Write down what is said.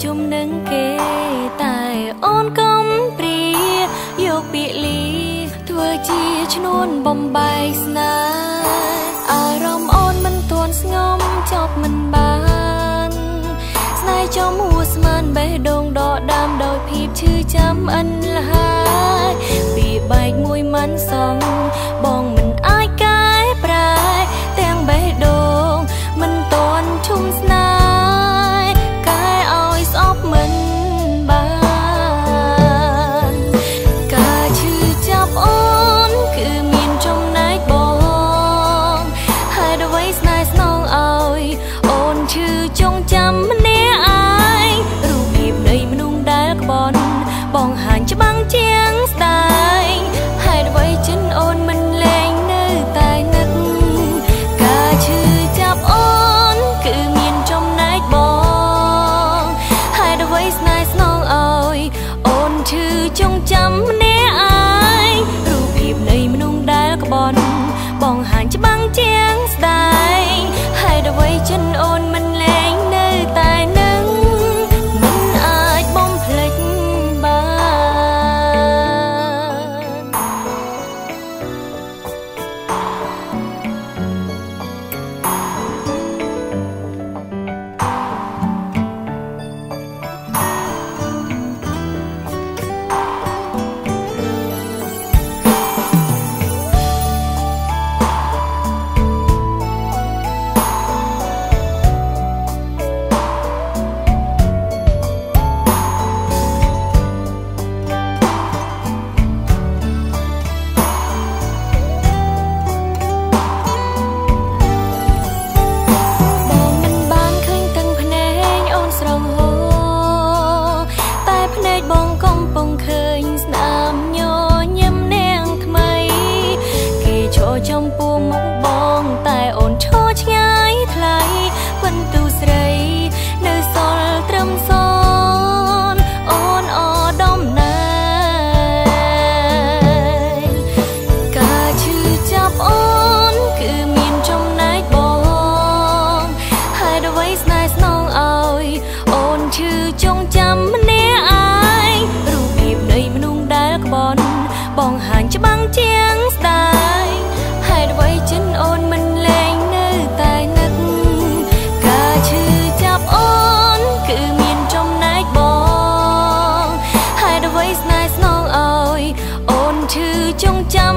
ជុំនឹងគេតែអូនកុំព្រាយកពាក្យលីធ្វើជាឈ្នួនបំបែកស្នេហ៍អារម្មណ៍អូនមិនទាន់ស្ងំចប់មិនបានស្នេហ៍ចំហួស្មានបេះដូងដកដើមដោយភាពឈឺចាំអិនលហើយពីបែកមួយមិនសងបងមិនអាចកែប្រែទាំងបេះដូងមិនទាន់ឈុំស្នេហ៍កែឲ្យស្អប់មិនបានការឈឺចាប់អូនគឺមានចំណែកបងហើយអ្វីស្នេហ៍ស្នងឲ្យអូនឈឺចងចាំម្នាក់ឯងរូបភាពនៃមនុស្សដែលក្បន់បងហាញច្បាំងជាងស្ដាយហើយអ្វីចិនអូនមិនលែងនៅតែនឹកការឈឺចាប់អូនគឺមានចំណែកបងហើយអ្វីស្នេហ៍ស្នងឲ្យអូនឈឺចងចាំម្នាក់ឯងរូបភាពនៃមនុស្សដែលក្បន់បងហាញច្បាំងជាងស្ដាយហើយអ្វីចិនអូនមិនលែងនៅតែនឹកមិនអាចបំភ្លេចបានបងកំពុងឃើញស្នាមញញឹមនាងថ្មីគេឈរចំពោះមុខបងតែអូនឈរឆ្ងាយថ្លៃពិនទូស្រីនៅសល់ត្រឹមសនអូនអដំណើរការឈឺចាប់អូនគឺមានចំណែកបងហើយអ្វីស្នេហ៍ស្នងឲ្យអូនឈឺចងចាំម្នាក់បងហាញច្បាំងជាងស្ដាយហើយអ្វីចិនអូនមិនលែងនៅតែនឹកការឈឺចាប់អូនគឺមានចំណែកបងហើយអ្វីស្នេហ៍ស្នងឲ្យអូនឈឺចងចាំ